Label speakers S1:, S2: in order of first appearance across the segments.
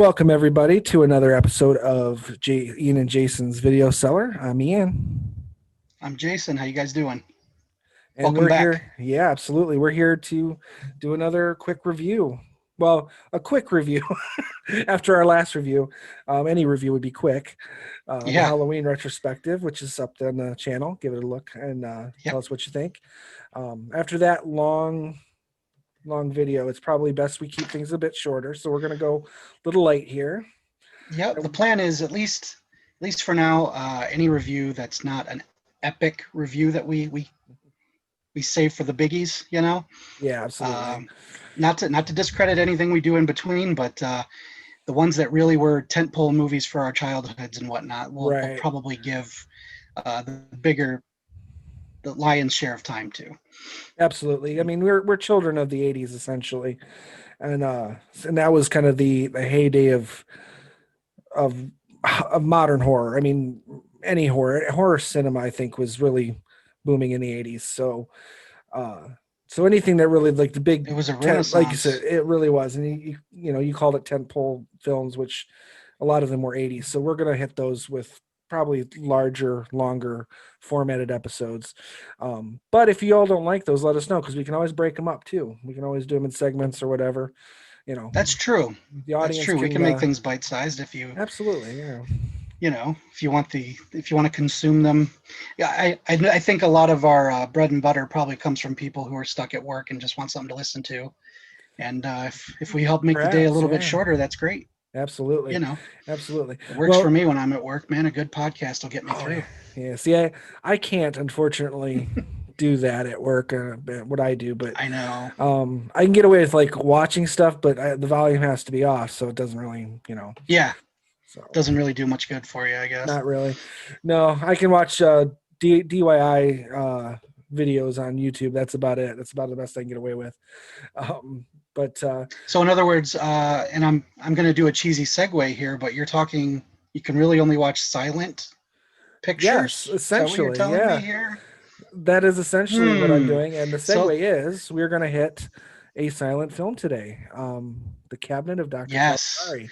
S1: Welcome everybody to another episode of Ian and Jason's Video Cellar. I'm Ian,
S2: I'm Jason. How you guys doing?
S1: and
S2: Welcome
S1: we're
S2: back.
S1: here. Yeah, absolutely. We're here to do another quick review. Well, a quick review after our last review. Any review would be quick. The
S2: Yeah.
S1: Halloween retrospective, which is up on the channel. Give it a look and tell
S2: Yep.
S1: us what you think. After that long video, it's probably best we keep things a bit shorter. So we're gonna go a little light here.
S2: Yep. The plan is at least for now, any review that's not an epic review that we save for the biggies.
S1: Yeah, absolutely.
S2: Um, not to discredit anything we do in between, but the ones that really were tentpole movies for our childhoods and whatnot, we'll
S1: Right.
S2: probably give the lion's share of time to.
S1: Absolutely. I mean, we're children of the '80s essentially, and that was kind of the heyday of of modern horror. I mean, any horror cinema I think was really booming in the '80s. Uh, so anything that really like the big
S2: It was a
S1: tent, like you said,
S2: renaissance.
S1: it really was. And you called it tentpole films, which a lot of them were '80s. So we're gonna hit those with probably larger, longer formatted episodes. But if you all don't like those, let us know because we can always break them up too. We can always do them in segments or whatever. You know,
S2: That's true.
S1: the
S2: That's
S1: audience
S2: true. We
S1: can
S2: can make things bite-sized if you
S1: absolutely, yeah,
S2: if you want to consume them. Yeah, I think a lot of our bread and butter probably comes from people who are stuck at work and just want something to listen to. And if we help make the day a
S1: perhaps,
S2: little bit
S1: yeah,
S2: shorter, that's great.
S1: absolutely,
S2: You know,
S1: absolutely.
S2: it works for
S1: Well,
S2: me when I'm at work, man. A good podcast will get me
S1: oh yeah,
S2: through.
S1: yeah. See, I can't unfortunately do that at work. What I do, but
S2: I know.
S1: I can get away with like watching stuff, but the volume has to be off, so it doesn't really,
S2: Yeah,
S1: so
S2: doesn't really do much good for you, I guess.
S1: not really. No, I can watch DIY videos on YouTube. That's about it. That's about the best I can get away with. Um, but
S2: So in other words, and I'm going to do a cheesy segue here, but you're talking you can really only watch silent
S1: yes,
S2: pictures. Is that what you're
S1: essentially,
S2: telling me
S1: yeah.
S2: here?
S1: That is essentially what I'm
S2: Hmm.
S1: doing. And the
S2: So
S1: segue is we're going to hit a silent film today, The Cabinet of Dr.
S2: yes,
S1: Caligari.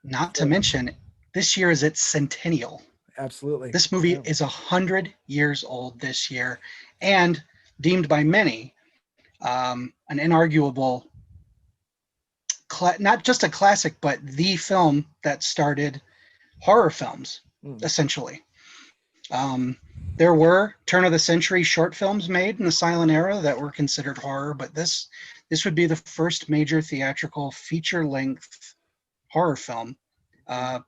S2: not to
S1: So,
S2: mention this year is its centennial.
S1: absolutely.
S2: This movie
S1: Yeah.
S2: is 100 years old this year, and deemed by many an inarguable, not just a classic, but the film that started horror films,
S1: Mm,
S2: essentially. Um, there were turn of the century short films made in the silent era that were considered horror, but this would be the first major theatrical feature length horror film,
S1: mm.
S2: uh,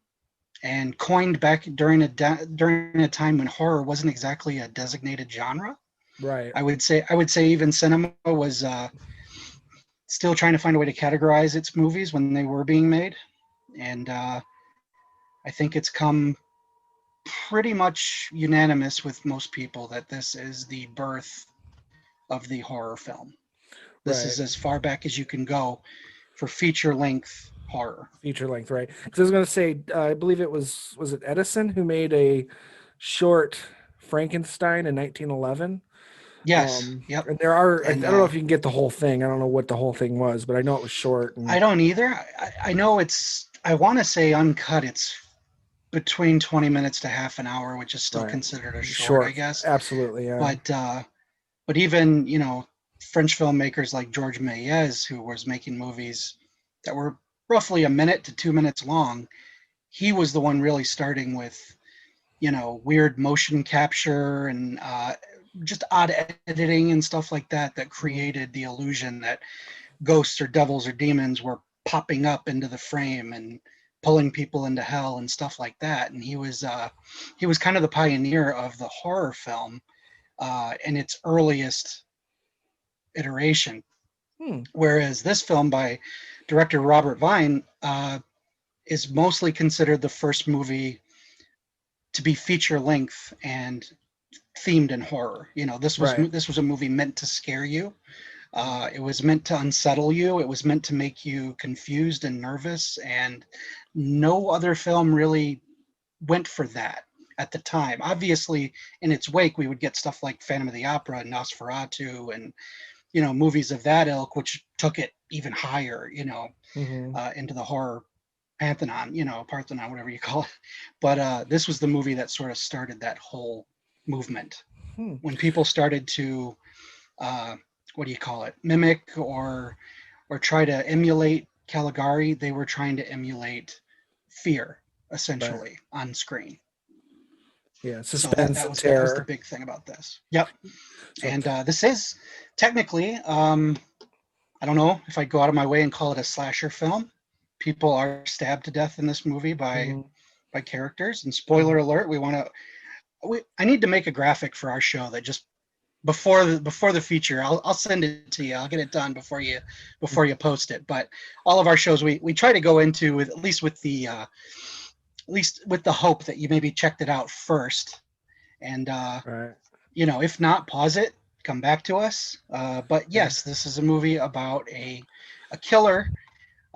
S2: and coined back during a time when horror wasn't exactly a designated genre.
S1: Right.
S2: I would say even cinema was still trying to find a way to categorize its movies when they were being made, and I think it's come pretty much unanimous with most people that this is the birth of the horror film. This
S1: Right.
S2: is as far back as you can go for feature length horror.
S1: Feature length, right? Because I was going to say, I believe was it Edison who made a short Frankenstein in 1911.
S2: Yes, yep.
S1: And there are, I
S2: And
S1: don't know if you can get the whole thing. I don't know what the whole thing was, but I know it was short.
S2: I
S1: And
S2: don't either. I know I want to say uncut, it's between 20 minutes to half an hour, which is still
S1: right,
S2: considered a short, I
S1: short,
S2: guess.
S1: absolutely, yeah,
S2: But even French filmmakers like George Méliès, who was making movies that were roughly a minute to 2 minutes long, he was the one really starting with weird motion capture and just odd editing and stuff like that
S1: mhm,
S2: created the illusion that ghosts or devils or demons were popping up into the frame and pulling people into hell and stuff like that. And he was kind of the pioneer of the horror film in its earliest iteration.
S1: hmm,
S2: Whereas this film by director Robert Vine is mostly considered the first movie to be feature length and themed in horror.
S1: right,
S2: This was a movie meant to scare you.
S1: mm,
S2: It was meant to unsettle you. It was meant to make you confused and nervous, and no other film really went for that at the time. Obviously, in its wake, we would get stuff like Phantom of the Opera and Nosferatu, and movies of that ilk, which took it even higher,
S1: Hmm.
S2: into the horror pantheon, Parthenon, whatever you call it. But this was the movie that sort of started that whole movement
S1: Hmm.
S2: when people started to uh, what do you call it, mimic or try to emulate Caligari. They were trying to emulate fear
S1: Right.
S2: essentially on screen.
S1: Yeah.
S2: So that
S1: Suspense
S2: that
S1: and
S2: was that was the
S1: terror.
S2: big thing about this. Yep.
S1: So,
S2: And this is technically, I don't know if I'd go out of my way and call it a slasher film. People are stabbed to death in this movie by
S1: mhm,
S2: characters. And
S1: mhm.
S2: spoiler alert, I need to make a graphic for our show that just before the feature. I'll send it to you. I'll get it done before you post it. But all of our shows we try to go into with at least with the hope that you maybe checked it out first. And
S1: Right.
S2: if not, pause it, come back to us. But
S1: Yeah.
S2: yes, this is a movie about a killer,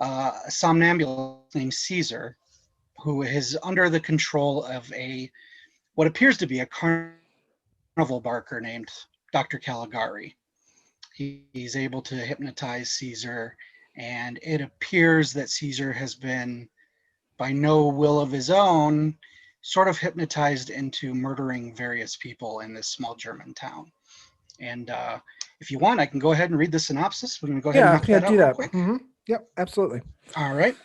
S2: a somnambulist named Caesar, who is under the control of a what appears to be a carnival barker named Dr. Caligari. He's able to hypnotize Caesar, and it appears that Caesar has been, by no will of his own, sort of hypnotized into murdering various people in this small German town. And if you want, I can go ahead and read the synopsis. We're going to go ahead and
S1: Yeah.
S2: knock
S1: Yeah.
S2: that
S1: Do
S2: out real
S1: that.
S2: quick.
S1: Yep. Absolutely.
S2: All right.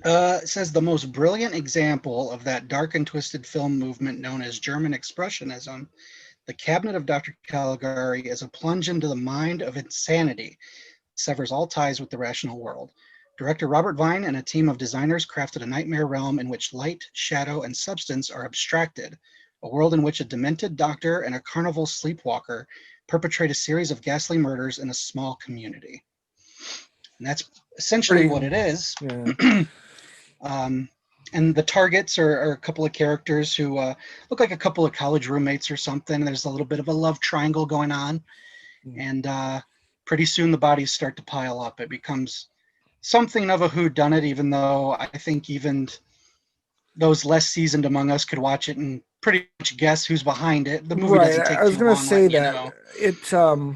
S2: It says the most brilliant example of that dark and twisted film movement known as German Expressionism, The Cabinet of Dr. Caligari is a plunge into the mind of insanity, severs all ties with the rational world. Director Robert Vine and a team of designers crafted a nightmare realm in which light, shadow, and substance are abstracted, a world in which a demented doctor and a carnival sleepwalker perpetrate a series of ghastly murders in a small community. And that's essentially what
S1: Pretty.
S2: it is.
S1: Yeah.
S2: um, and the targets are a couple of characters who look like a couple of college roommates or something. There's a little bit of a love triangle going on,
S1: Mm.
S2: and pretty soon the bodies start to pile up. It becomes something of a whodunit, even though I think even those less seasoned among us could watch it and pretty much guess who's behind it. The movie
S1: Right.
S2: doesn't
S1: I
S2: take
S1: was
S2: too
S1: gonna
S2: long
S1: say
S2: letting you
S1: that
S2: know.
S1: it.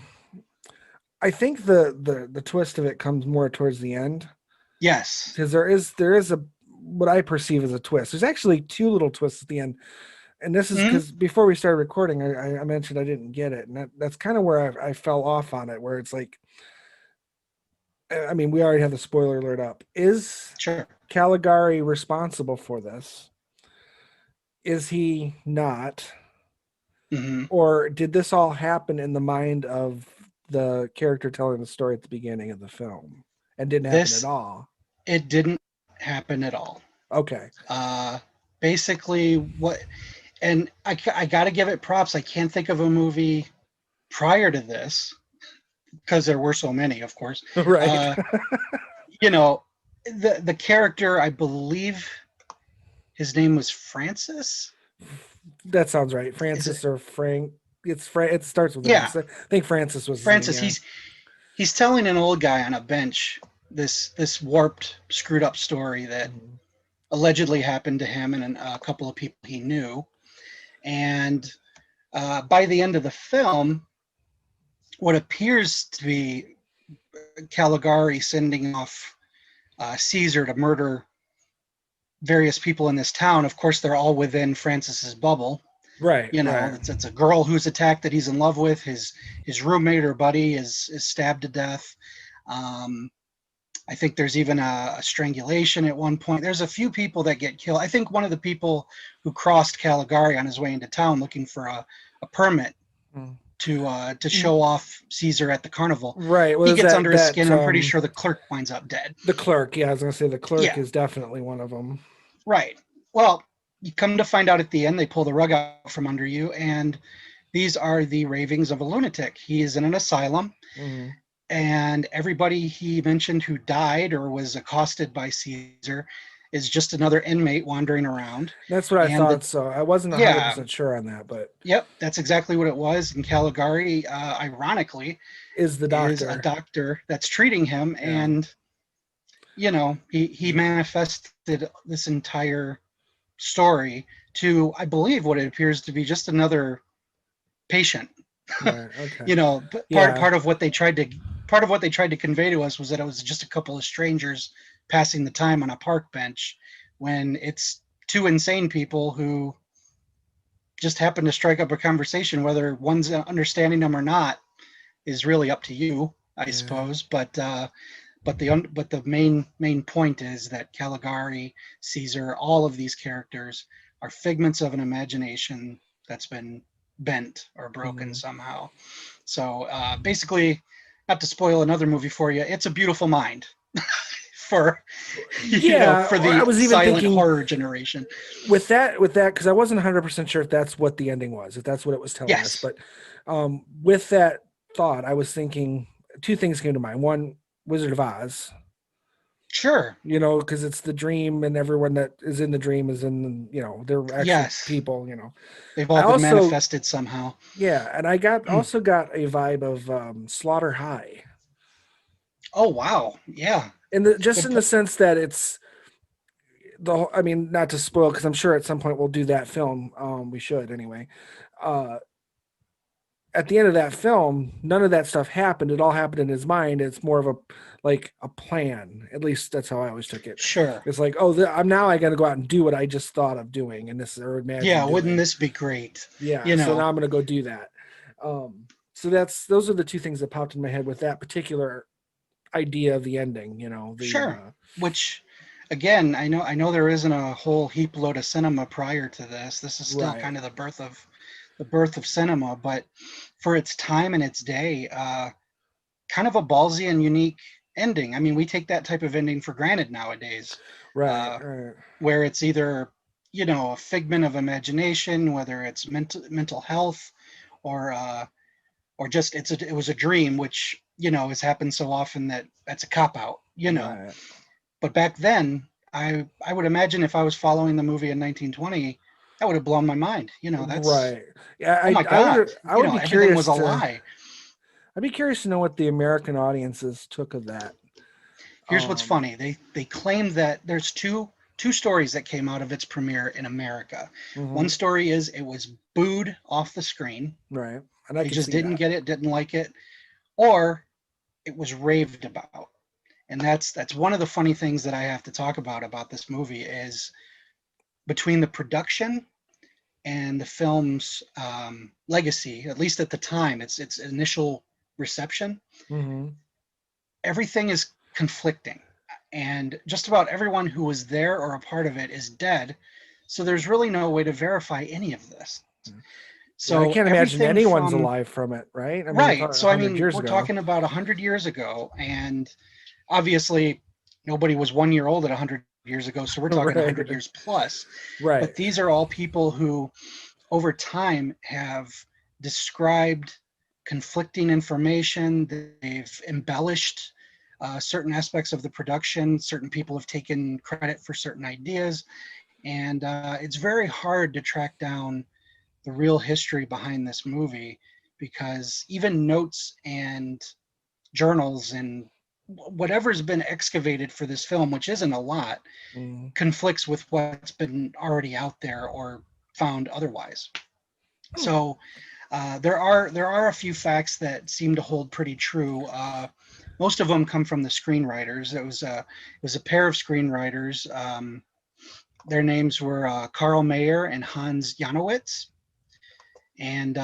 S1: I think the twist of it comes more towards the end
S2: Yes.
S1: because there is a what I perceive as a twist. There's actually two little twists at the end, and this is
S2: Hmm.
S1: because before we started recording, I mentioned I didn't get it, and that's kind of where I fell off on it. Where it's like, I mean, we already have the spoiler alert up. Is
S2: Sure.
S1: Caligari responsible for this? Is he not?
S2: Hmm.
S1: Or did this all happen in the mind of the character telling the story at the beginning of the film and didn't happen at
S2: This,
S1: all?
S2: it didn't happen at all.
S1: Okay.
S2: Uh, Basically, and I got to give it props. I can't think of a movie prior to this because there were so many, of course.
S1: Right.
S2: Uh, you know, the character, I believe his name was Francis.
S1: That sounds right.
S2: Is it?
S1: Francis or Frank. It starts with an
S2: Yeah,
S1: S. I think Francis was his name,
S2: Francis.
S1: yeah.
S2: He's telling an old guy on a bench this warped, screwed up story that
S1: Mhm.
S2: allegedly happened to him and a couple of people he knew. And by the end of the film, what appears to be Caligari sending off Caesar to murder various people in this town. Of course, they're all within Francis's bubble.
S1: Right, right.
S2: It's a girl who's attacked that he's in love with. His roommate or buddy is stabbed to death. Um, I think there's even a strangulation at one point. There's a few people that get killed. I think one of the people who crossed Caligari on his way into town looking for a permit
S1: Mm.
S2: to
S1: Mm,
S2: show off Caesar at the carnival,
S1: right.
S2: he
S1: Was
S2: gets
S1: that
S2: under his skin. I'm pretty sure the clerk winds up dead.
S1: the clerk? Yeah, I was gonna say the clerk
S2: Yeah,
S1: is definitely one of them.
S2: right. Well, you come to find out at the end, they pull the rug out from under you, and these are the ravings of a lunatic. He is in an asylum,
S1: Mhm.
S2: and everybody he mentioned who died or was accosted by Caesar is just another inmate wandering around.
S1: That's what I
S2: And
S1: thought. So I wasn't
S2: yeah,
S1: 100% sure on that, but
S2: yep, that's exactly what it was. And Caligari, ironically,
S1: is the
S2: is a
S1: doctor?
S2: doctor that's treating him,
S1: Yeah.
S2: and he manifested this entire story to, I believe, what it appears to be just another patient.
S1: Right. Okay.
S2: you know, part
S1: Yeah.
S2: part of what they tried to part of what they tried to convey to us was that it was just a couple of strangers passing the time on a park bench, when it's two insane people who just happen to strike up a conversation. Whether one's understanding them or not is really up to you, I
S1: Yeah.
S2: suppose. But the main point is that Caligari, Caesar, all of these characters are figments of an imagination that's been bent or broken
S1: Mhm.
S2: somehow. So basically, not to spoil another movie for you, it's a beautiful mind for
S1: Yeah,
S2: for
S1: I
S2: the
S1: was even
S2: silent
S1: thinking
S2: horror generation.
S1: with that because I wasn't 100% sure if that's what the ending was, if that's what it was telling us.
S2: Yes,
S1: But with that thought, I was thinking two things came to mind. One, Wizard of Oz,
S2: sure.
S1: because it's the dream and everyone that is in the dream is in, they're actual
S2: Yes,
S1: people.
S2: they've
S1: I
S2: all been
S1: also,
S2: manifested somehow.
S1: yeah, and I got a vibe of Slaughter High,
S2: Oh wow, yeah,
S1: just
S2: good
S1: in the
S2: point.
S1: sense that it's I mean, not to spoil, because I'm sure at some point we'll do that film. We should anyway. Uh, at the end of that film, none of that stuff happened. It all happened in his mind. It's more of a plan. At least that's how I always took it.
S2: Sure.
S1: It's like, oh, I got to go out and do what I just thought of doing, and this or
S2: Yeah,
S1: imagined
S2: wouldn't
S1: doing.
S2: this be great?
S1: Yeah.
S2: You
S1: So now
S2: know,
S1: I'm going to go do that. So those are the two things that popped in my head with that particular idea of the ending.
S2: sure. Which, again, I know there isn't a whole heap load of cinema prior to this. This is still
S1: Right,
S2: kind of the birth of cinema, but for its time and its day, kind of a ballsy and unique ending. I mean, we take that type of ending for granted nowadays,
S1: right,
S2: uh,
S1: right,
S2: where it's either a figment of imagination, whether it's mental health, or just it was a dream, which has happened so often that that's a cop out.
S1: right.
S2: But back then, I would imagine if I was following the movie in 1920, that would have blown my mind. That's,
S1: Right. Yeah,
S2: oh my
S1: I
S2: God,
S1: would I would be
S2: everything was
S1: curious
S2: a
S1: to
S2: lie.
S1: I'd be curious to know what the American audiences took of that.
S2: Here's what's
S1: Um,
S2: funny. They claim that there's two stories that came out of its premiere in America. One
S1: mhm,
S2: story is it was booed off the screen.
S1: right. And I
S2: They
S1: could
S2: just
S1: see
S2: didn't
S1: that.
S2: get it, didn't like it, or it was raved about. And that's one of the funny things that I have to talk about this movie is between the production and the film's legacy, at least at the time, its initial reception,
S1: Hmm.
S2: everything is conflicting. And just about everyone who was there or a part of it is dead. So there's really no way to verify any of this.
S1: Yeah, I
S2: So
S1: can't imagine
S2: everything
S1: anyone's
S2: from,
S1: alive from it, right? I mean, we're
S2: right.
S1: talking
S2: So I
S1: 100
S2: mean,
S1: years
S2: we're
S1: ago.
S2: talking about 100 years ago, and obviously nobody was 1 year old at 100 years ago. So we're talking
S1: Right,
S2: 100 years plus.
S1: right.
S2: But these are all people who over time have described conflicting information. They've embellished certain aspects of the production. Certain people have taken credit for certain ideas. And it's very hard to track down the real history behind this movie, because even notes and journals and whatever's been excavated for this film, which isn't a lot,
S1: Mm.
S2: conflicts with what's been already out there or found otherwise. So there are a few facts that seem to hold pretty true. Most of them come from the screenwriters. It was a pair of screenwriters. Their names were Carl Mayer and Hans Janowitz. And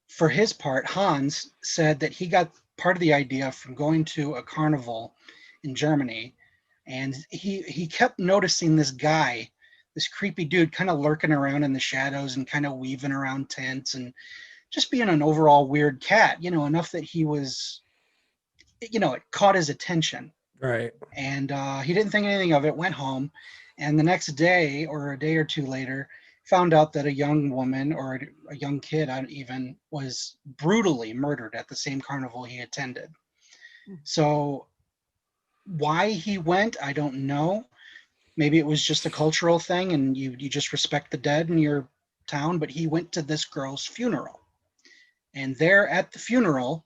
S2: for his part, Hans said that he got part of the idea from going to a carnival in Germany, and he kept noticing this guy, this creepy dude, kind of lurking around in the shadows and kind of weaving around tents and just being an overall weird cat, enough that it caught his attention.
S1: Right.
S2: And he didn't think anything of it, went home, and the next day or a day or two later, found out that a young woman or a young kid even was brutally murdered at the same carnival he attended. So why he went, I don't know. Maybe it was just a cultural thing and you just respect the dead in your town, but he went to this girl's funeral. And there at the funeral,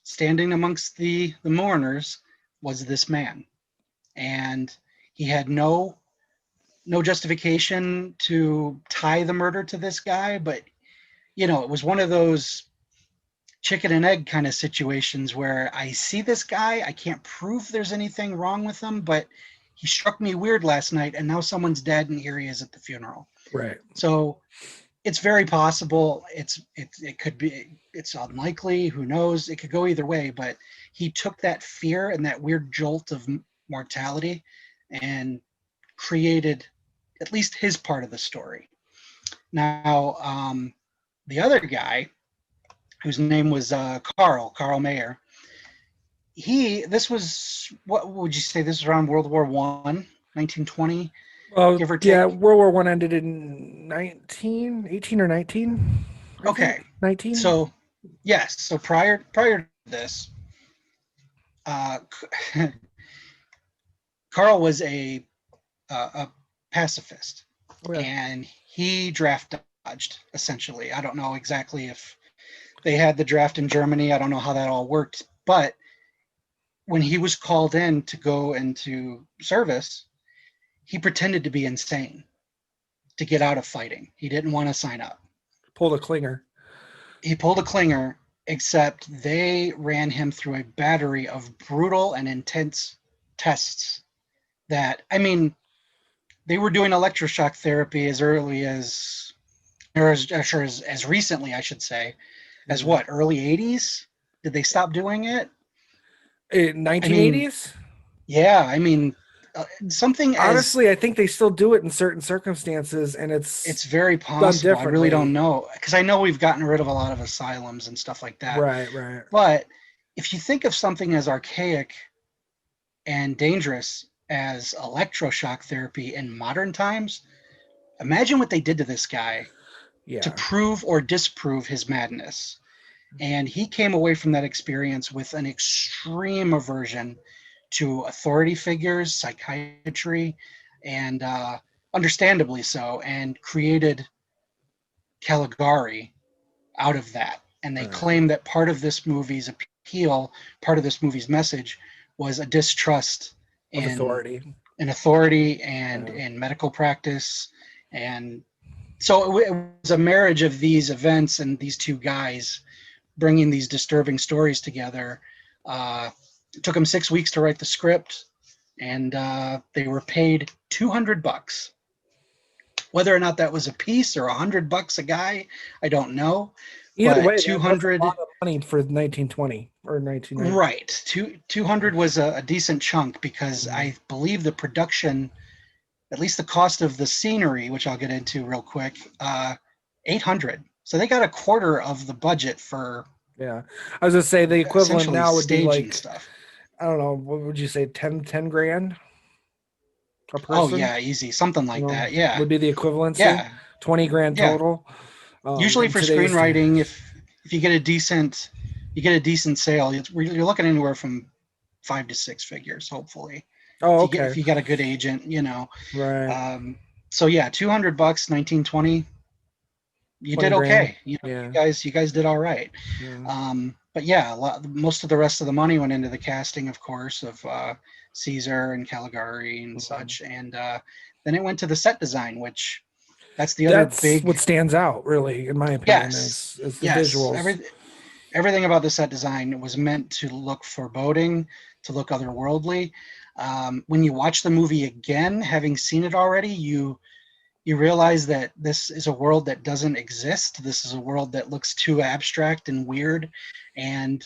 S2: standing amongst the mourners, was this man. And he had no justification to tie the murder to this guy, but it was one of those chicken and egg kind of situations where I see this guy, I can't prove there's anything wrong with him, but he struck me weird last night, and now someone's dead, and here he is at the funeral.
S1: Right.
S2: So it's very possible. It could be. It's unlikely. Who knows? It could go either way. But he took that fear and that weird jolt of mortality, and created at least his part of the story. Now, the other guy, whose name was Carl Mayer. This was, what would you say? This was around World War One, 1920,
S1: Well,
S2: give or
S1: yeah,
S2: take.
S1: World War One ended in 18 or 19, I
S2: Okay,
S1: think. 19.
S2: so yes, so prior to this, uh, Carl was a pacifist,
S1: Okay.
S2: and he draft dodged essentially. I don't know exactly if they had the draft in Germany. I don't know how that all worked, but when he was called in to go into service, he pretended to be insane to get out of fighting. He didn't want to sign up.
S1: Pulled a clinger.
S2: He pulled a clinger, except they ran him through a battery of brutal and intense tests that, I mean, they were doing electroshock therapy as early as, or as recently, I should say, as
S1: Mm.
S2: what, early 80s? Did they stop doing it?
S1: In
S2: I mean,
S1: 1980s?
S2: yeah, I mean, something as,
S1: Honestly, I think they still do it in certain circumstances, and
S2: it's
S1: it's
S2: very
S1: done
S2: possible. I really don't
S1: differently.
S2: know, because I know we've gotten rid of a lot of asylums and stuff like that.
S1: Right, right.
S2: But if you think of something as archaic and dangerous as electroshock therapy in modern times, imagine what they did to this guy to
S1: Yeah.
S2: prove or disprove his madness. And he came away from that experience with an extreme aversion to authority figures, psychiatry, and understandably so, and created Caligari out of that. And they
S1: Right.
S2: claim that part of this movie's appeal, part of this movie's message, was a distrust
S1: Of
S2: in
S1: authority.
S2: authority and
S1: Yeah.
S2: in medical practice. And so it was a marriage of these events and these two guys bringing these disturbing stories together. It took them 6 weeks to write the script, and they were paid $200. Whether or not that was a piece or $100 a guy, I don't know.
S1: Either
S2: But
S1: way, that's a lot
S2: 200,
S1: of money for 1920 or 1990.
S2: right? 200 was a decent chunk, because
S1: Mhm.
S2: I believe the production, at least the cost of the scenery, which I'll get into real quick, 800. So they got a quarter of the budget for
S1: Yeah. I was gonna say the equivalent
S2: essentially
S1: now would be
S2: staging
S1: like,
S2: stuff.
S1: I don't know, what would you say, 10 grand a
S2: Oh
S1: person?
S2: yeah, easy, something
S1: You
S2: like
S1: know,
S2: that. Yeah,
S1: would be the equivalency.
S2: yeah,
S1: 20 grand
S2: yeah.
S1: total.
S2: Usually
S1: In
S2: for
S1: today's day.
S2: screenwriting, if you get a decent sale, you're looking anywhere from 5 to 6 figures, hopefully.
S1: Oh,
S2: If
S1: okay.
S2: you got a good agent,
S1: Right.
S2: Um, so yeah, $200, 1920. You
S1: 20
S2: did
S1: grand.
S2: okay.
S1: Yeah.
S2: You guys did all right.
S1: Yeah.
S2: But yeah, most of the rest of the money went into the casting, of course, of Caesar and Caligari and
S1: Mhm.
S2: such, and then it went to the set design, which that's the other
S1: That's
S2: big.
S1: what stands out, really, in my opinion,
S2: Yes,
S1: is the
S2: yes.
S1: visuals.
S2: Everything about the set design was meant to look foreboding, to look otherworldly. When you watch the movie again, having seen it already, you realize that this is a world that doesn't exist. This is a world that looks too abstract and weird. And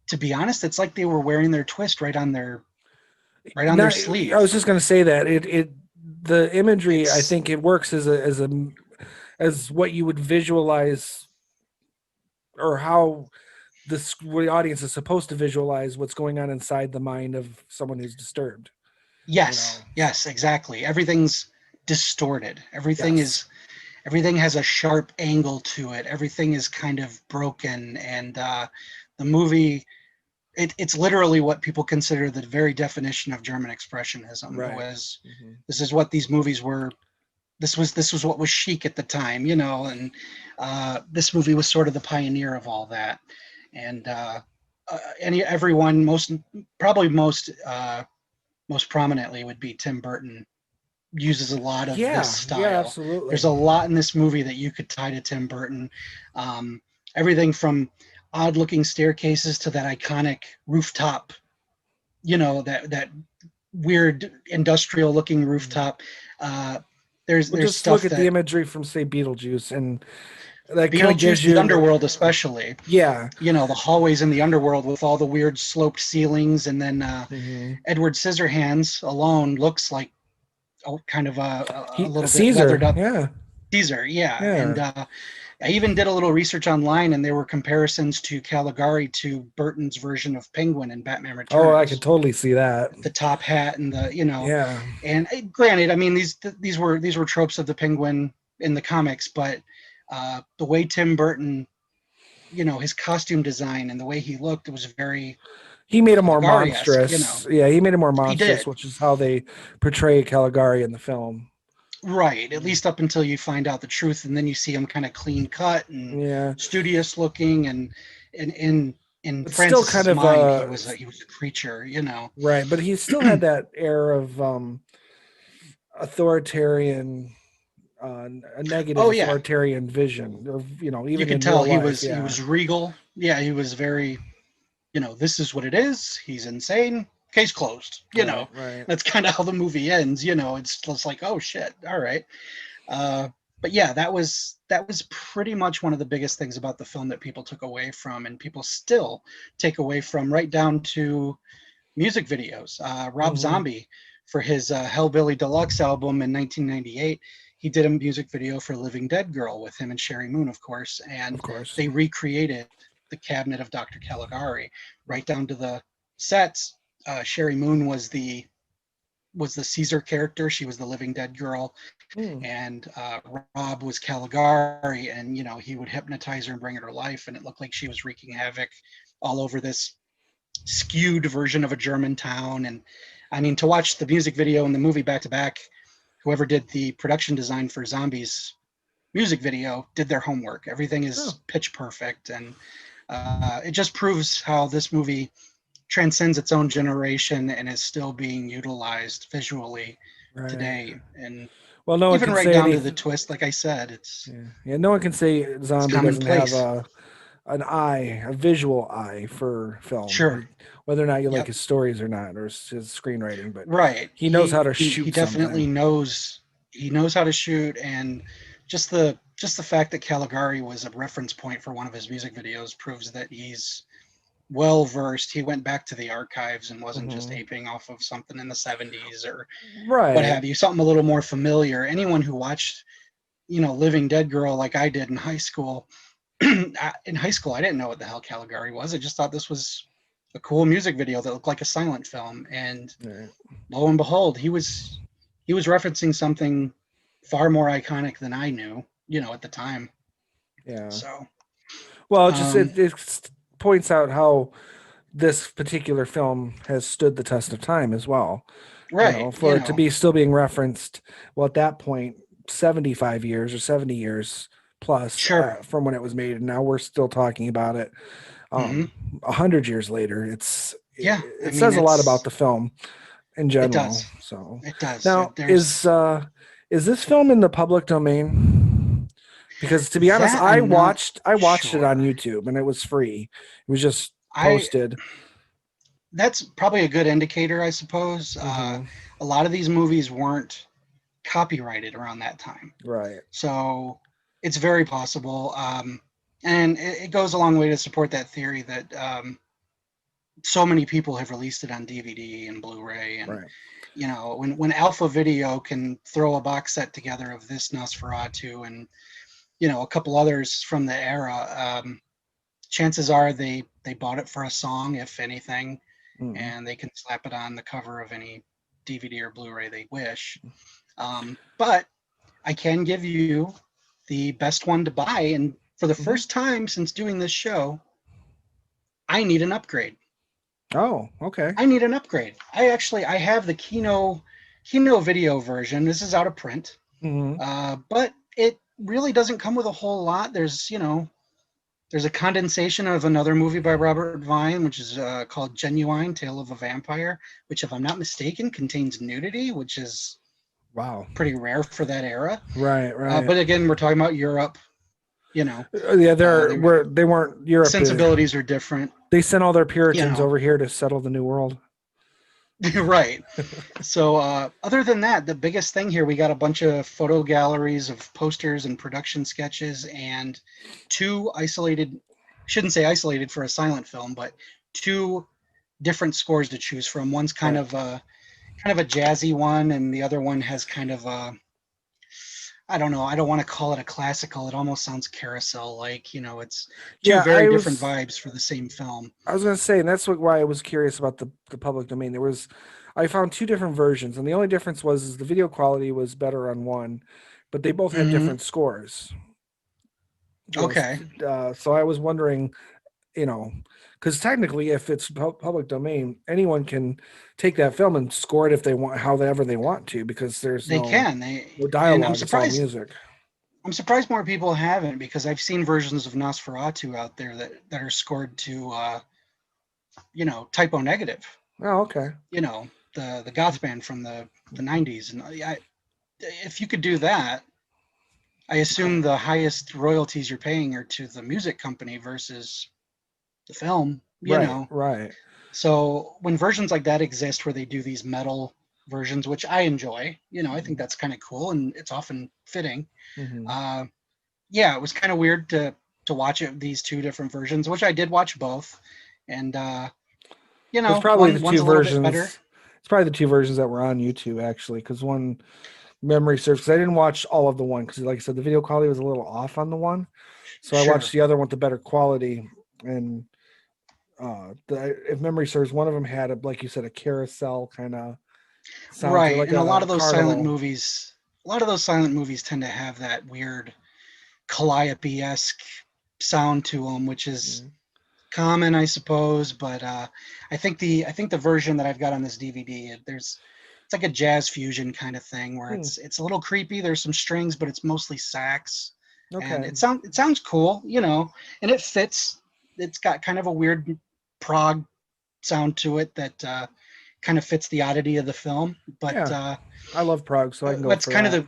S2: to be honest, it's like they were wearing their twist right on their
S1: Not, I
S2: sleeve.
S1: was just going to say that the imagery, I
S2: It's
S1: think it works as what you would visualize, or how what the audience is supposed to visualize what's going on inside the mind of someone who's disturbed. You
S2: yes,
S1: know.
S2: yes, exactly. Everything's distorted.
S1: Yes.
S2: Everything has a sharp angle to it. Everything is kind of broken, and the movie, it's literally what people consider the very definition of German expressionism. It
S1: Right.
S2: was
S1: Hmm.
S2: This is what these movies were. This was what was chic at the time, and this movie was sort of the pioneer of all that. And everyone, probably most prominently, would be Tim Burton, uses a lot of this
S1: Yeah. Yeah.
S2: style. There's
S1: Absolutely.
S2: a lot in this movie that you could tie to Tim Burton. Um, Everything from odd looking staircases to that iconic rooftop, that weird industrial looking rooftop. Uh,
S1: Well,
S2: there's
S1: just look
S2: stuff
S1: at the
S2: that
S1: imagery from, say, Beetlejuice, and that kind of
S2: Beetlejuice,
S1: gives
S2: the
S1: you,
S2: underworld especially,
S1: yeah.
S2: the hallways in the underworld with all the weird sloped ceilings, and then
S1: Hmm.
S2: Edward Scissorhands alone looks like kind of a little bit weathered
S1: Caesar,
S2: up
S1: yeah,
S2: Caesar, yeah. And
S1: yeah.
S2: I even did a little research online, and there were comparisons to Caligari to Burton's version of Penguin in Batman
S1: Oh, I could
S2: Returns.
S1: totally see that.
S2: The top hat and
S1: Yeah.
S2: and granted, I mean these were tropes of the Penguin in the comics, but the way Tim Burton, his costume design and the way he looked, it was very
S1: He made him more
S2: Caligari-esque.
S1: monstrous. Yeah, he made him more
S2: He
S1: monstrous,
S2: did.
S1: which is how they portray Caligari in the film.
S2: Right, at least up until you find out the truth, and then you see him kind of clean cut and
S1: Yeah,
S2: studious looking, and in
S1: but still kind
S2: Francis's
S1: of
S2: mind, he was a creature.
S1: right, but he still had that air of authoritarian, a negative
S2: Oh yeah,
S1: authoritarian vision of,
S2: you
S1: even
S2: could
S1: in
S2: tell
S1: real
S2: he
S1: life.
S2: was he
S1: Yeah.
S2: was regal. Yeah, he was very, this is what it is. He's insane. Case closed.
S1: Right, right.
S2: That's kind of how the movie ends. It's just like, oh shit, all right. Uh, but yeah, that was pretty much one of the biggest things about the film that people took away from, and people still take away from, right down to music videos. Rob
S1: Hmm.
S2: Zombie, for his Hellbilly Deluxe album in 1998, he did a music video for Living Dead Girl with him and Sherry Moon, of course,
S1: Of
S2: and
S1: course.
S2: they recreated the cabinet of Dr. Caligari right down to the sets. Sherry Moon was the Caesar character. She was the Living Dead Girl,
S1: Hmm.
S2: and Rob was Caligari, and he would hypnotize her and bring her to life, and it looked like she was wreaking havoc all over this skewed version of a German town. And I mean, to watch the music video and the movie back to back, whoever did the production design for Zombies music video did their homework. Everything
S1: Oh,
S2: is pitch perfect, and it just proves how this movie transcends its own generation and is still being utilized visually
S1: right.
S2: today. And
S1: Well, no one
S2: even
S1: can
S2: right
S1: say
S2: down to the
S1: anything.
S2: twist, like I said, it's
S1: Yeah, yeah. No one can say
S2: it's
S1: Zombie doesn't have
S2: commonplace.
S1: a visual eye for film,
S2: Sure.
S1: like whether or not you like
S2: Yep.
S1: his stories or not, or his screenwriting. But
S2: Right.
S1: he knows how to
S2: He
S1: shoot
S2: definitely
S1: something.
S2: knows how to shoot, and just the fact that Caligari was a reference point for one of his music videos proves that he's well versed. He went back to the archives and wasn't just
S1: Hmm.
S2: aping off of something in the 70s or what
S1: Right.
S2: have you, something a little more familiar. Anyone who watched, Living Dead Girl like I did in high school, in high school, I didn't know what the hell Caligari was. I just thought this was a cool music video that looked like a silent film. And
S1: Right.
S2: lo and behold, he was referencing something far more iconic than I knew, at the time.
S1: Yeah.
S2: So,
S1: Well,
S2: um,
S1: it points out how this particular film has stood the test of time as well.
S2: right,
S1: For it to be still being referenced, well, at that point, 75 years or 70 years plus
S2: sure,
S1: from when it was made, and now we're still talking about it
S2: hmm
S1: 100 years later.
S2: yeah. I
S1: It
S2: mean,
S1: says a lot about the film in
S2: it
S1: general.
S2: does,
S1: So
S2: it does.
S1: now
S2: There's
S1: is this film in the public domain? Because to be honest,
S2: that I'm not
S1: I watched it on
S2: sure.
S1: YouTube and it was free. It was just
S2: I
S1: posted.
S2: That's probably a good indicator, I suppose.
S1: Hmm.
S2: A lot of these movies weren't copyrighted around that time,
S1: Right.
S2: so it's very possible. And it goes a long way to support that theory that so many people have released it on DVD and Blu-ray, and
S1: Right.
S2: when Alpha Video can throw a box set together of this Nosferatu and a couple others from the era, chances are they bought it for a song, if anything,
S1: Mm.
S2: and they can slap it on the cover of any DVD or Blu-ray they wish. But I can give you the best one to buy, and for the
S1: Hmm.
S2: first time since doing this show, I need an upgrade.
S1: Oh, okay.
S2: I need an upgrade. I have the Kino video version. This is out of print,
S1: Hmm.
S2: but it really doesn't come with a whole lot. There's a condensation of another movie by Robert Vine, which is called Genuine Tale of a Vampire, which, if I'm not mistaken, contains nudity, which is
S1: Wow.
S2: pretty rare for that era.
S1: Right, right.
S2: But again, we're talking about Europe, You know,
S1: Yeah,
S2: their
S1: they weren't Europe.
S2: sensibilities are different.
S1: They sent all their
S2: You
S1: Puritans
S2: know,
S1: over here to settle the New World.
S2: right. So, other than that, the biggest thing here, we got a bunch of photo galleries of posters and production sketches, and two isolated, shouldn't say isolated for a silent film, but two different scores to choose from. One's
S1: Right.
S2: kind of a jazzy one, and the other one has kind of a, I don't know, I don't want to call it a classical. It almost sounds carousel like, it's two
S1: Yeah,
S2: very different vibes for the same film.
S1: I was gonna say, and that's why I was curious about the public domain. I found two different versions, and the only difference was is the video quality was better on one, but they both had
S2: Hmm.
S1: different scores.
S2: Okay.
S1: So I was wondering, you know, because technically, if it's public domain, anyone can take that film and score it if they want, however they want to, because there's
S2: They can.
S1: no
S2: And
S1: dialogue; it's all music.
S2: I'm surprised more people haven't, because I've seen versions of Nosferatu out there that are scored to typo negative.
S1: Oh, okay.
S2: The goth band from the 90s, and if you could do that, I assume the highest royalties you're paying are to the music company versus the film.
S1: Right, right.
S2: So when versions like that exist where they do these metal versions, which I enjoy, I think that's kind of cool and it's often fitting.
S1: Mm-hmm.
S2: Uh, yeah, it was kind of weird to watch these two different versions, which I did watch both, and
S1: It's probably the
S2: one's
S1: two
S2: a little bit better.
S1: versions. It's probably the two versions that were on YouTube actually, because one memory serves. Because I didn't watch all of the one because, like I said, the video quality was a little off on the one, so I watched
S2: Sure.
S1: the other one with the better quality. And if memory serves, one of them had like you said, a carousel kind of sound to it,
S2: Right.
S1: like
S2: And a lot
S1: a
S2: of those silent
S1: carnival.
S2: movies, tend to have that weird calliope-esque sound to them, which is
S1: Mm.
S2: common, I suppose. But I think the version that I've got on this DVD, it's like a jazz fusion kind of thing where
S1: Hmm.
S2: it's a little creepy. There's some strings, but it's mostly sax, and
S1: Okay.
S2: it sounds cool, and it fits. It's got kind of a weird prog sound to it that kind of fits the oddity of the film. But
S1: Yeah, I love Prague, so I can go
S2: that's
S1: for
S2: kind of
S1: that.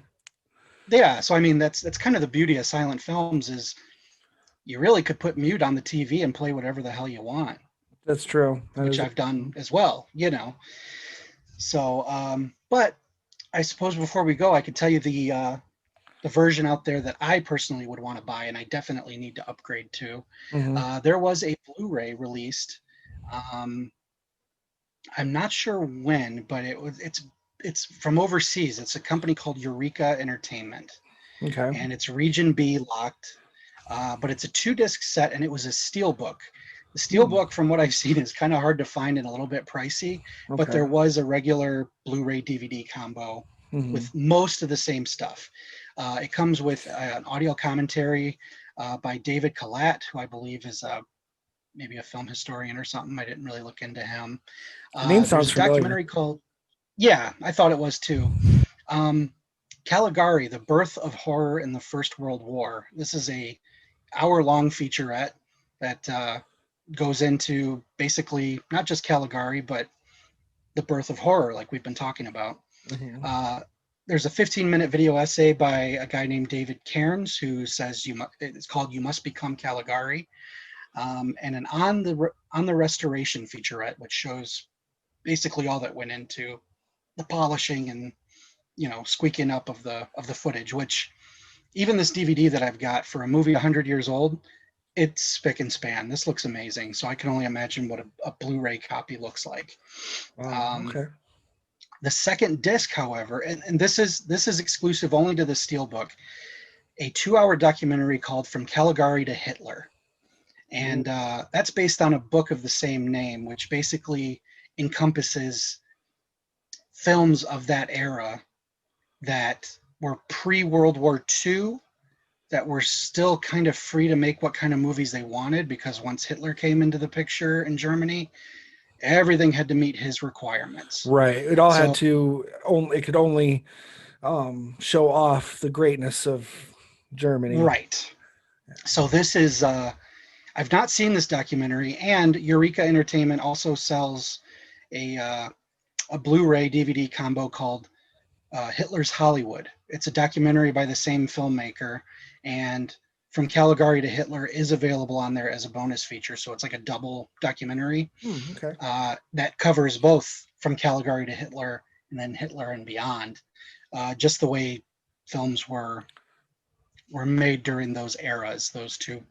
S2: the yeah. So I mean, that's kind of the beauty of silent films is you really could put mute on the TV and play whatever the hell you want,
S1: That's true. That
S2: which
S1: is.
S2: I've done as well. So, but I suppose before we go, I could tell you the version out there that I personally would want to buy, and I definitely need to upgrade to.
S1: Mm-hmm.
S2: There was a Blu-ray released. Um, I'm not sure when, but it's from overseas. It's a company called Eureka Entertainment,
S1: Okay.
S2: and it's Region B locked. But it's a 2 disc set, and it was a steel book. The steel
S1: Hmm.
S2: book, from what I've seen, is kind of hard to find and a little bit pricey, but
S1: Okay.
S2: there was a regular Blu-ray DVD combo
S1: Mm-hmm.
S2: with most of the same stuff. It comes with an audio commentary by David Collat, who I believe is maybe a film historian or something. I didn't really look into him.
S1: The name
S2: There's
S1: sounds
S2: a
S1: familiar.
S2: documentary called, yeah, I thought it was too. Um, Caligari, The Birth of Horror in the First World War. This is a hour-long featurette that goes into basically not just Caligari, but the birth of horror, like we've been talking about.
S1: Mm-hmm.
S2: Uh, there's a 15-minute video essay by a guy named David Cairns who says it's called "You Must Become Caligari," and an on the restoration featurette, which shows basically all that went into the polishing and squeaking up of the footage. Which even this DVD that I've got for a movie 100 years old, it's spick and span. This looks amazing. So I can only imagine what a Blu-ray copy looks like.
S1: Wow.
S2: Um,
S1: Okay.
S2: the second disc, however, and this is exclusive only to the Steelbook, a 2-hour documentary called "From Caligari to Hitler,"
S1: Ooh.
S2: and that's based on a book of the same name, which basically encompasses films of that era that were pre-World War II, that were still kind of free to make what kind of movies they wanted, because once Hitler came into the picture in Germany, everything had to meet his requirements.
S1: Right. It all had
S2: So,
S1: to only. It could only show off the greatness of Germany.
S2: right. So this is I've not seen this documentary, and Eureka Entertainment also sells a a Blu-ray DVD combo called Hitler's Hollywood. It's a documentary by the same filmmaker, and From Caligari to Hitler is available on there as a bonus feature. So it's like a double documentary
S1: Okay.
S2: that covers both From Caligari to Hitler and then Hitler and Beyond. Just the way films were made during those eras, those two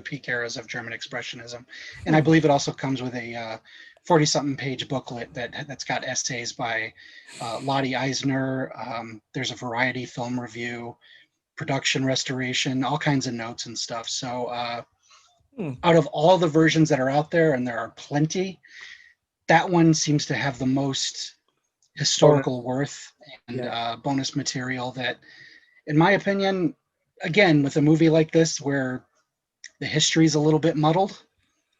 S2: peak eras of German expressionism. And I
S1: Hmm.
S2: believe it also comes with a 40 something page booklet that's got essays by Lottie Eisner. There's a variety film review, production restoration, all kinds of notes and stuff. So
S1: Hmm.
S2: out of all the versions that are out there, and there are plenty, that one seems to have the most
S1: Bonus.
S2: historical worth and
S1: Yeah.
S2: bonus material that, in my opinion, again, with a movie like this where the history is a little bit muddled,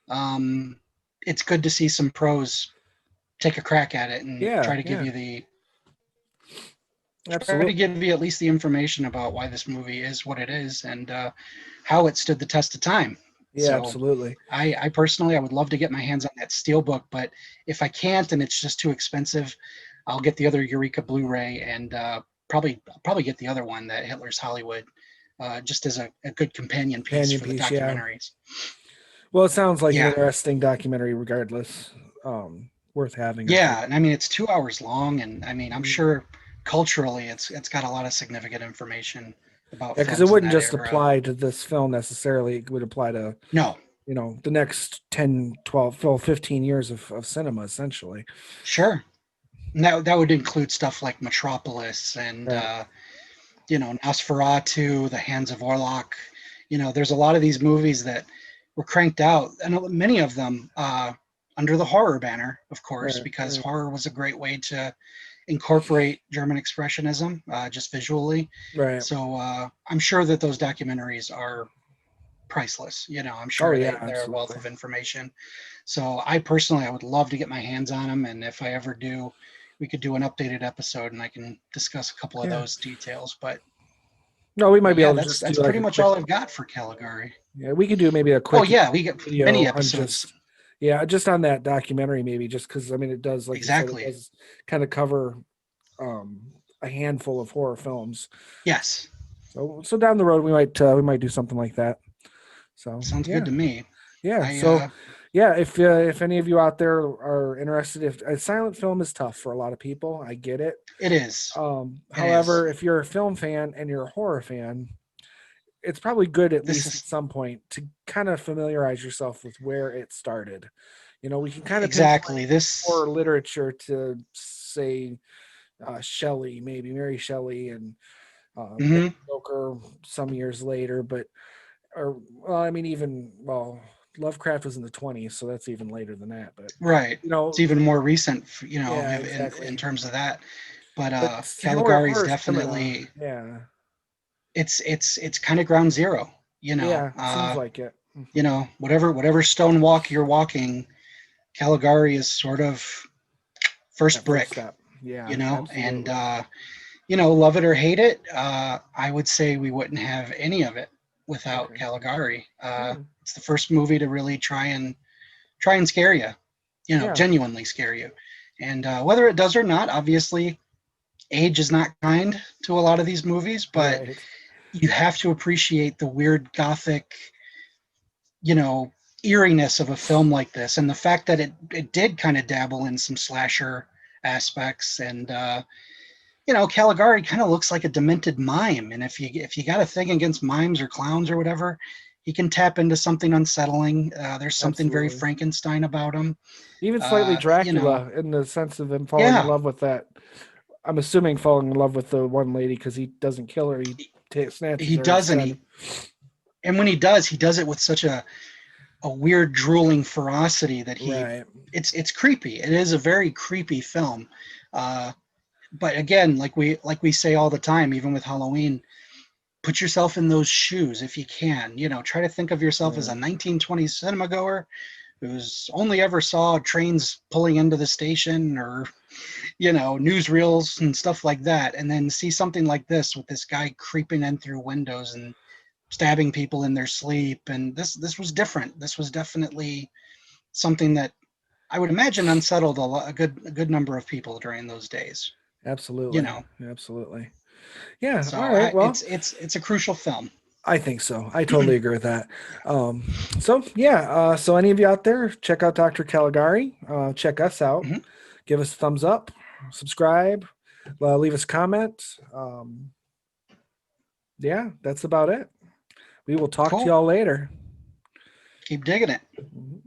S2: um, it's good to see some pros take a crack at it and
S1: Yeah. Yeah.
S2: try to
S1: Absolutely.
S2: give you at least the information about why this movie is what it is and how it stood the test of time.
S1: Yeah.
S2: So
S1: Absolutely.
S2: I personally, I would love to get my hands on that steelbook, but if I can't and it's just too expensive, I'll get the other Eureka Blu-ray and probably get the other one, that Hitler's Hollywood, just as a good companion piece
S1: Companion
S2: for the
S1: piece. Yeah.
S2: documentaries.
S1: Well, it sounds like an
S2: Yeah,
S1: interesting documentary, regardless. Worth having, I think.
S2: yeah, and I mean it's 2 hours long, and I mean I'm
S1: Mhm.
S2: sure culturally it's got a lot of significant information about
S1: Yeah, because it
S2: films in
S1: wouldn't
S2: that
S1: just
S2: era.
S1: apply to this film necessarily. It would apply to,
S2: No,
S1: the next 10, 12, 12, 15 years of cinema, essentially.
S2: sure, and that would include stuff like Metropolis and
S1: Right.
S2: Nosferatu, The Hands of Orlok. There's a lot of these movies that were cranked out, and many of them under the horror banner, of course,
S1: Right.
S2: because
S1: Right.
S2: horror was a great way to incorporate German expressionism just visually.
S1: Right.
S2: So I'm sure that those documentaries are priceless. I'm
S1: Oh,
S2: sure
S1: yeah,
S2: they're a wealth
S1: absolutely.
S2: of information. So I personally, I would love to get my hands on them, and if I ever do, we could do an updated episode, and I can discuss a couple of
S1: Yeah.
S2: those details. But
S1: No, we might be
S2: yeah,
S1: able to
S2: that's
S1: just do
S2: that's
S1: like
S2: pretty
S1: a
S2: much
S1: quick.
S2: all I've got for Caligari.
S1: Yeah, we could do maybe a
S2: Oh
S1: quick
S2: yeah, we get
S1: video
S2: many
S1: on
S2: episodes.
S1: just, yeah, just on that documentary, maybe just because, I mean, it does, like you said, it
S2: Exactly.
S1: does kind of cover um a handful of horror films.
S2: Yes,
S1: So down the road we might do something like that. So
S2: sounds good
S1: yeah.
S2: to me.
S1: Yeah.
S2: I
S1: So yeah, if any of you out there are interested, if a silent film is tough for a lot of people, I get it.
S2: It is. It is.
S1: However, if you're a film fan and you're a horror fan, it's probably good, at
S2: This
S1: least at
S2: is
S1: some point, to kind of familiarize yourself with where it started. We can kind of pinpoint
S2: exactly this.
S1: horror literature to, say, Shelley, maybe Mary Shelley, and Bram
S2: Mhm.
S1: Stoker some years later. But, or, well, I mean, even, well, Lovecraft was in the 20s, so that's even later than that. But
S2: Right.
S1: you
S2: It's
S1: know,
S2: even more recent,
S1: yeah,
S2: in
S1: exactly.
S2: terms of that. But
S1: But
S2: Caligari is
S1: horror is kind of,
S2: definitely,
S1: yeah,
S2: it's kind of ground zero.
S1: yeah, seems like it.
S2: Whatever stone walk you're walking, Caligari is sort of first
S1: That first
S2: brick.
S1: step. Yeah,
S2: And
S1: absolutely.
S2: love it or hate it, I would say we wouldn't have any of it without
S1: Okay.
S2: Caligari.
S1: Hmm.
S2: It's the first movie to really try and scare you,
S1: Yeah.
S2: genuinely scare you. And whether it does or not, obviously, age is not kind to a lot of these movies, but
S1: Right.
S2: you have to appreciate the weird gothic, you know, eeriness of a film like this, and the fact that it did kind of dabble in some slasher aspects. And Caligari kind of looks like a demented mime, and if you got a thing against mimes or clowns or whatever, he can tap into something unsettling. There's something very
S1: Absolutely.
S2: Frankenstein about him.
S1: Even slightly
S2: You know,
S1: Dracula, in the sense of him falling in
S2: yeah,
S1: love with that. I'm assuming falling in love with the one lady, because he doesn't kill her. He snatches
S2: he
S1: her
S2: does,
S1: instead.
S2: and when he does it with such a weird drooling ferocity that
S1: Right.
S2: it's creepy. It is a very creepy film. Uh, but again, like we say all the time, even with Halloween, put yourself in those shoes if you can. Try to think of yourself as a
S1: Right.
S2: 1920s cinema goer who's only ever saw trains pulling into the station, or newsreels and stuff like that, and then see something like this with this guy creeping in through windows and stabbing people in their sleep. And this was different. This was definitely something that I would imagine unsettled a good number of people during those days. You
S1: Absolutely.
S2: know,
S1: Absolutely. Yeah.
S2: so
S1: All right. Well,
S2: it's a crucial film.
S1: I think so. I totally agree with that. So yeah, so any of you out there, check out Dr. Caligari. Check us out.
S2: Mhm.
S1: Give us a thumbs up, subscribe, leave us a comment. Yeah, that's about it. We will talk to
S2: Cool.
S1: y'all later.
S2: Keep digging it.
S1: Mhm.